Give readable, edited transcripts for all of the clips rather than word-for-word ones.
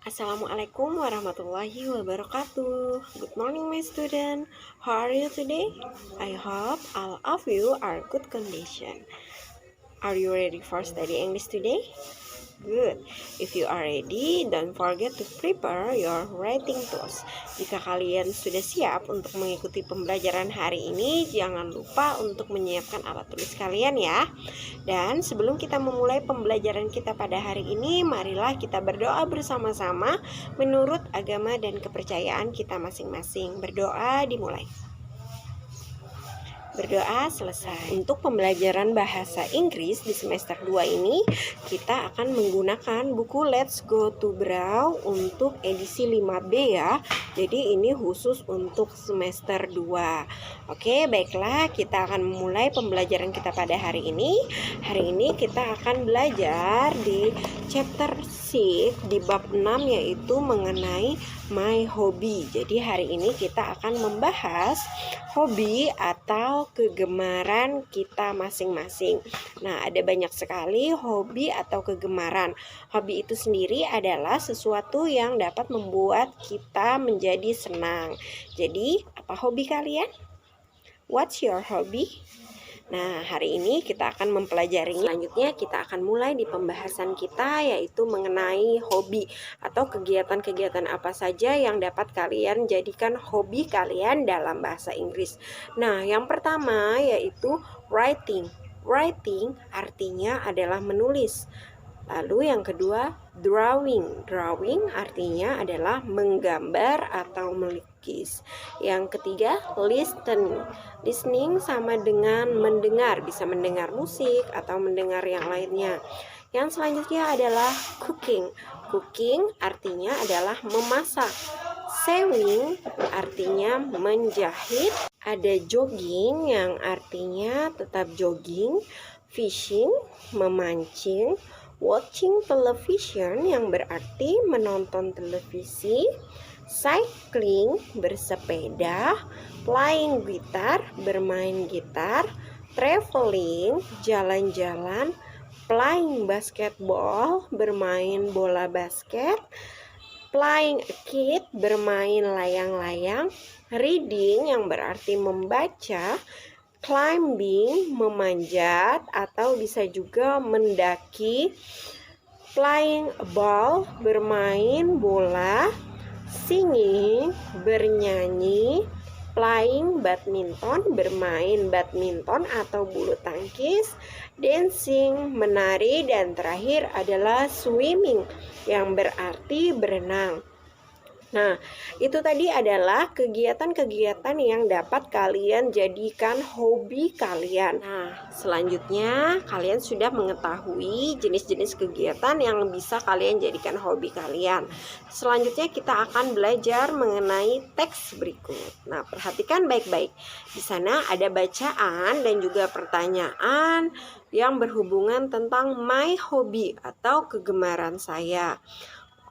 Assalamualaikum warahmatullahi wabarakatuh. Good morning, my student. How are you today? I hope all of you are good condition. Are you ready for study English today? Good. If you are ready, don't forget to prepare your writing tools. Jika kalian sudah siap untuk mengikuti pembelajaran hari ini, jangan lupa untuk menyiapkan alat tulis kalian ya. Dan sebelum kita memulai pembelajaran kita pada hari ini, marilah kita berdoa bersama-sama menurut agama dan kepercayaan kita masing-masing. Berdoa dimulai. Berdoa selesai. Untuk pembelajaran bahasa Inggris di semester 2 ini, kita akan menggunakan buku Let's Go to Braw untuk edisi 5B ya. Jadi ini khusus untuk semester 2. Oke, baiklah, kita akan memulai pembelajaran kita pada hari ini. Hari ini kita akan belajar di chapter 6 di bab 6, yaitu mengenai my hobby. Jadi hari ini kita akan membahas hobi atau kegemaran kita masing-masing. Nah, ada banyak sekali hobi atau kegemaran. Hobi itu sendiri adalah sesuatu yang dapat membuat kita menjadi senang. Jadi, apa hobi kalian? What's your hobby? Nah, hari ini kita akan mempelajarinya. Selanjutnya kita akan mulai di pembahasan kita, yaitu mengenai hobi atau kegiatan-kegiatan apa saja yang dapat kalian jadikan hobi kalian dalam bahasa Inggris. Nah, yang pertama yaitu writing. Writing artinya adalah menulis. Lalu yang kedua, drawing. Drawing artinya adalah menggambar atau melukis. Yang ketiga, listening. Listening sama dengan mendengar, bisa mendengar musik atau mendengar yang lainnya. Yang selanjutnya adalah cooking. Cooking artinya adalah memasak. Sewing artinya menjahit. Ada jogging yang artinya tetap jogging. Fishing, memancing. Watching television yang berarti menonton televisi. Cycling, bersepeda. Playing gitar, bermain gitar. Traveling, jalan-jalan. Playing basketball, bermain bola basket. Playing a kite, bermain layang-layang. Reading yang berarti membaca. Climbing, memanjat atau bisa juga mendaki. Playing a ball, bermain bola. Singing, bernyanyi. Playing badminton, bermain badminton atau bulu tangkis. Dancing, menari. Dan terakhir adalah swimming yang berarti berenang. Nah, itu tadi adalah kegiatan-kegiatan yang dapat kalian jadikan hobi kalian. Nah, selanjutnya kalian sudah mengetahui jenis-jenis kegiatan yang bisa kalian jadikan hobi kalian. Selanjutnya kita akan belajar mengenai teks berikut. Nah, perhatikan baik-baik. Di sana ada bacaan dan juga pertanyaan yang berhubungan tentang my hobby atau kegemaran saya.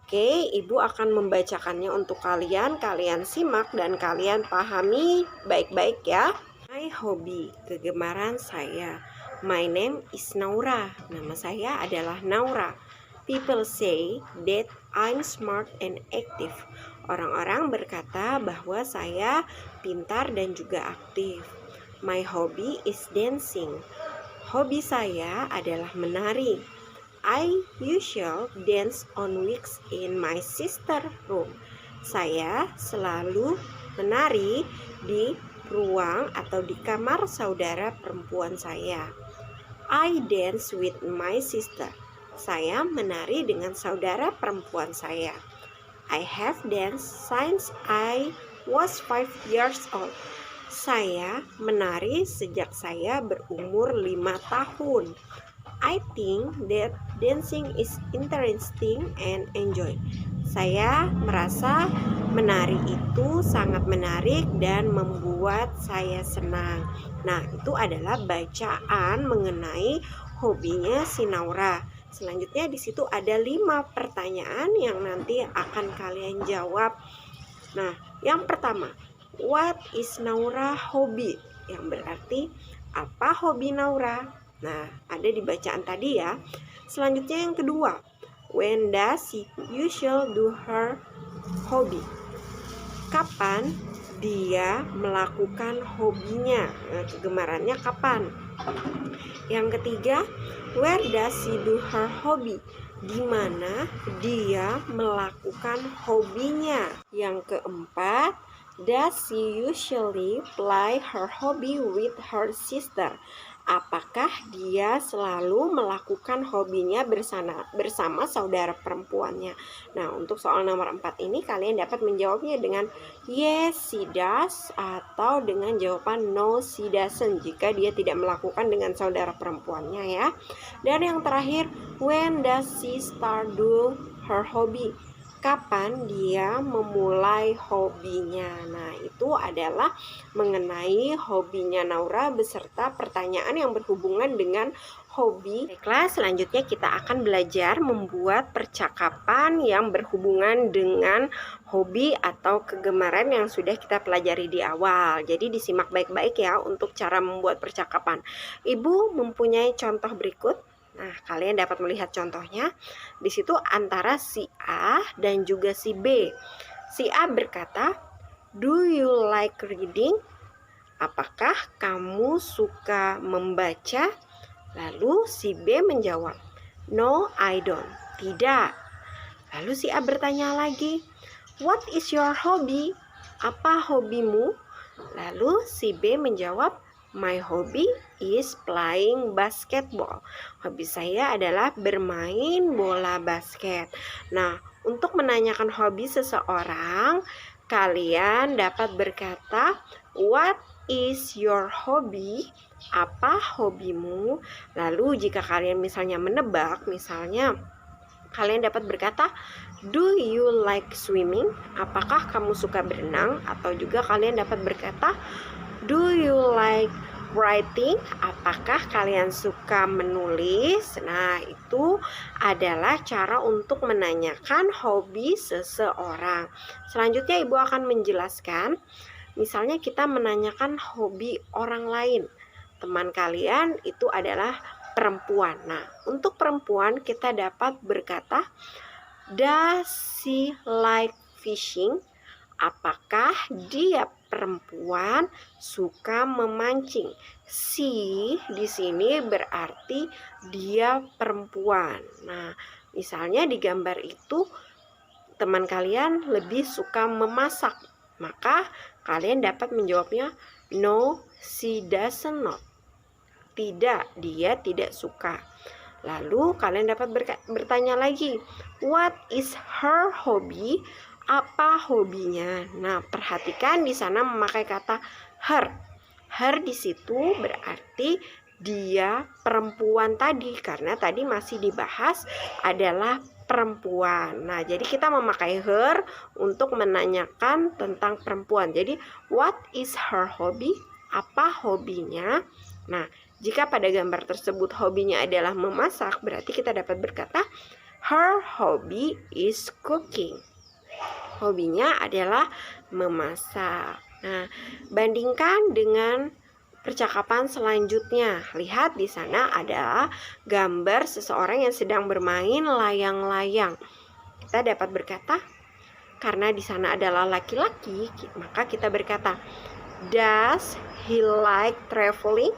Oke, Ibu akan membacakannya untuk kalian. Kalian simak dan kalian pahami baik-baik ya. My hobby, kegemaran saya. My name is Naura. Nama saya adalah Naura. People say that I'm smart and active. Orang-orang berkata bahwa saya pintar dan juga aktif. My hobby is dancing. Hobi saya adalah menari. I usually dance on weeks in my sister room. Saya selalu menari di ruang atau di kamar saudara perempuan saya. I dance with my sister. Saya menari dengan saudara perempuan saya. I have danced since I was 5 years old. Saya menari sejak saya berumur 5 tahun. I think that dancing is interesting and enjoy. Saya merasa menari itu sangat menarik dan membuat saya senang. Nah, itu adalah bacaan mengenai hobinya si Naura. Selanjutnya di situ ada 5 pertanyaan yang nanti akan kalian jawab. Nah, yang pertama, what is Naura hobby? Yang berarti apa hobi Naura? Nah, ada di bacaan tadi ya. Selanjutnya yang kedua, When does she usually do her hobby? Kapan dia melakukan hobinya? Nah, kegemarannya kapan? Yang ketiga, where does she do her hobby? Di mana dia melakukan hobinya? Yang keempat, does she usually play her hobby with her sister? Apakah dia selalu melakukan hobinya bersama saudara perempuannya? Nah, untuk soal nomor 4 ini kalian dapat menjawabnya dengan yes, she does, atau dengan jawaban no, she doesn't jika dia tidak melakukan dengan saudara perempuannya ya. Dan yang terakhir, when does she start doing her hobby? Kapan dia memulai hobinya? Nah, itu adalah mengenai hobinya Naura beserta pertanyaan yang berhubungan dengan hobi. Baiklah, selanjutnya kita akan belajar membuat percakapan yang berhubungan dengan hobi atau kegemaran yang sudah kita pelajari di awal. Jadi disimak baik-baik ya untuk cara membuat percakapan. Ibu mempunyai contoh berikut. Nah, kalian dapat melihat contohnya. Di situ antara si A dan juga si B. Si A berkata, "Do you like reading?" Apakah kamu suka membaca? Lalu si B menjawab, "No, I don't." Tidak. Lalu si A bertanya lagi, "What is your hobby?" Apa hobimu? Lalu si B menjawab, "My hobby is playing basketball." Hobi saya adalah bermain bola basket. Nah, untuk menanyakan hobi seseorang, kalian dapat berkata, "What is your hobby?" Apa hobimu? Lalu jika kalian misalnya menebak, misalnya kalian dapat berkata, "Do you like swimming?" Apakah kamu suka berenang? Atau juga kalian dapat berkata, "Do you like writing?" Apakah kalian suka menulis? Nah, itu adalah cara untuk menanyakan hobi seseorang. Selanjutnya Ibu akan menjelaskan, misalnya kita menanyakan hobi orang lain. Teman kalian itu adalah perempuan. Nah, untuk perempuan kita dapat berkata, "Does she like fishing?" Apakah dia perempuan suka memancing? Si di sini berarti dia perempuan. Nah, misalnya di gambar itu teman kalian lebih suka memasak, maka kalian dapat menjawabnya, "No, she doesn't not." Tidak, dia tidak suka. Lalu kalian dapat bertanya lagi, "What is her hobby?" Apa hobinya? Nah, perhatikan di sana memakai kata her. Her di situ berarti dia perempuan tadi, karena tadi masih dibahas adalah perempuan. Nah, jadi kita memakai her untuk menanyakan tentang perempuan. Jadi, what is her hobby? Apa hobinya? Nah, jika pada gambar tersebut hobinya adalah memasak, berarti kita dapat berkata, her hobby is cooking. Hobinya adalah memasak. Nah, bandingkan dengan percakapan selanjutnya. Lihat di sana ada gambar seseorang yang sedang bermain layang-layang. Kita dapat berkata, karena di sana adalah laki-laki, maka kita berkata, "Does he like traveling?"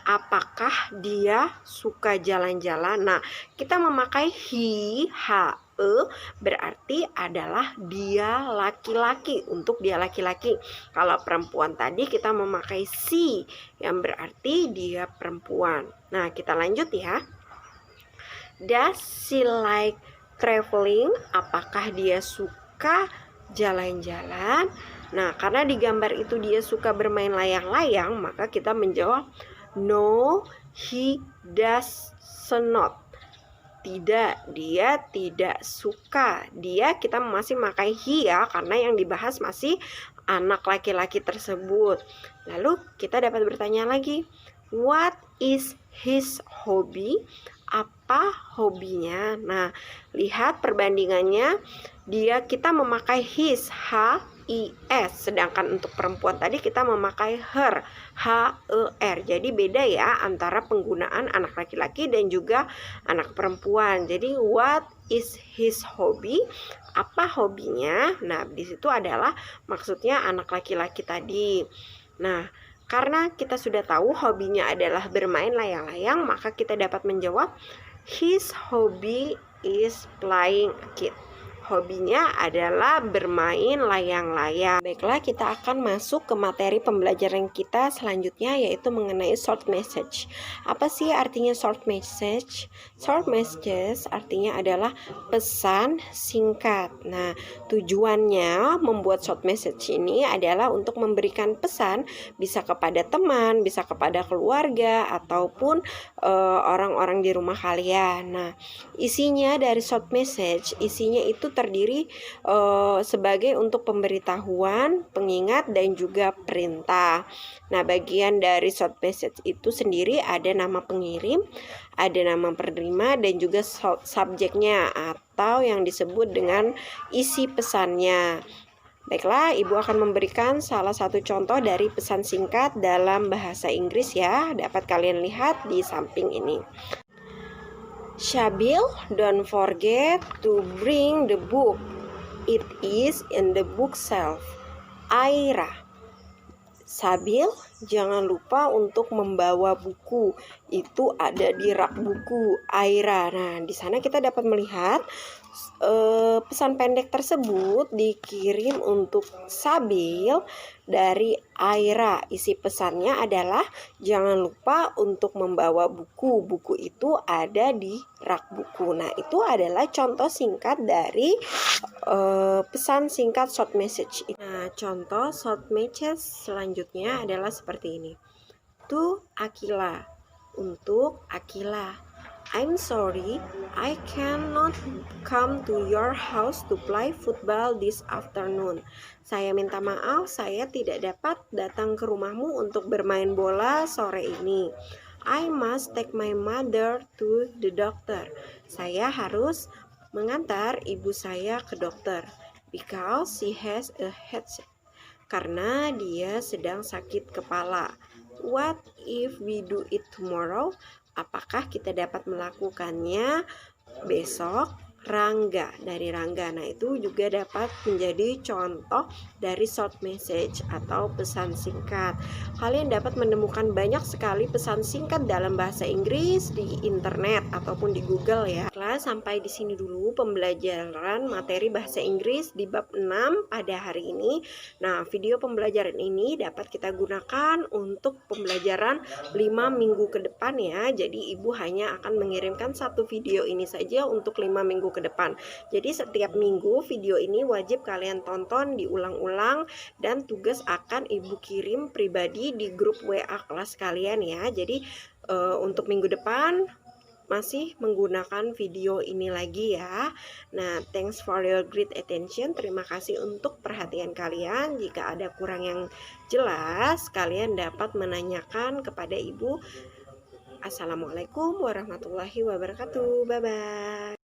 Apakah dia suka jalan-jalan? Nah, kita memakai he, berarti adalah dia laki-laki, untuk dia laki-laki. Kalau perempuan tadi kita memakai si, yang berarti dia perempuan. Nah, kita lanjut ya. Does she like traveling? Apakah dia suka jalan-jalan? Nah, karena di gambar itu dia suka bermain layang-layang, maka kita menjawab, no, he does not. Tidak, dia tidak suka. Dia, kita masih memakai he ya, karena yang dibahas masih anak laki-laki tersebut. Lalu kita dapat bertanya lagi, what is his hobby? Apa hobinya? Nah, lihat perbandingannya. Kita memakai his, is. Sedangkan untuk perempuan tadi kita memakai her, her. Jadi beda ya antara penggunaan anak laki-laki dan juga anak perempuan. Jadi what is his hobby? Apa hobinya? Nah, di situ adalah maksudnya anak laki-laki tadi. Nah, karena kita sudah tahu hobinya adalah bermain layang-layang, maka kita dapat menjawab his hobby is playing a kite. Hobinya adalah bermain layang-layang. Baiklah, kita akan masuk ke materi pembelajaran kita selanjutnya, yaitu mengenai short message. Apa sih artinya short message? Short message artinya adalah pesan singkat. Nah, tujuannya membuat short message ini adalah untuk memberikan pesan, bisa kepada teman, bisa kepada keluarga, ataupun orang-orang di rumah kalian. Nah, isinya dari short message, isinya itu terdiri sebagai untuk pemberitahuan, pengingat, dan juga perintah. Nah, bagian dari short message itu sendiri ada nama pengirim, ada nama penerima, dan juga subjeknya atau yang disebut dengan isi pesannya. Baiklah, Ibu akan memberikan salah satu contoh dari pesan singkat dalam bahasa Inggris ya. Dapat kalian lihat di samping ini. Syabil, don't forget to bring the book. It is in the bookshelf. Aira, Sabil, jangan lupa untuk membawa buku. Itu ada di rak buku. Aira. Nah, di sana kita dapat melihat pesan pendek tersebut dikirim untuk Sabil dari Aira. Isi pesannya adalah jangan lupa untuk membawa buku. Buku itu ada di rak buku. Nah, itu adalah contoh singkat dari pesan singkat short message. Nah, contoh short message selanjutnya adalah seperti ini. To Akila, untuk Akila. I'm sorry, I cannot come to your house to play football this afternoon. Saya minta maaf, saya tidak dapat datang ke rumahmu untuk bermain bola sore ini. I must take my mother to the doctor. Saya harus mengantar ibu saya ke dokter. Because she has a headache. Karena dia sedang sakit kepala. What if we do it tomorrow? Apakah kita dapat melakukannya besok? Rangga, dari Rangga. Nah, itu juga dapat menjadi contoh dari short message atau pesan singkat. Kalian dapat menemukan banyak sekali pesan singkat dalam bahasa Inggris di internet ataupun di Google ya. Nah, sampai di sini dulu pembelajaran materi bahasa Inggris di bab 6 pada hari ini. Nah, video pembelajaran ini dapat kita gunakan untuk pembelajaran 5 minggu ke depan ya. Jadi Ibu hanya akan mengirimkan satu video ini saja untuk 5 minggu ke depan. Jadi setiap minggu video ini wajib kalian tonton, diulang-ulang, dan tugas akan Ibu kirim pribadi di grup WA kelas kalian ya. Jadi untuk minggu depan masih menggunakan video ini lagi ya. Nah, thanks for your great attention. Terima kasih untuk perhatian kalian. Jika ada kurang yang jelas, kalian dapat menanyakan kepada Ibu. Assalamualaikum warahmatullahi wabarakatuh. Bye-bye.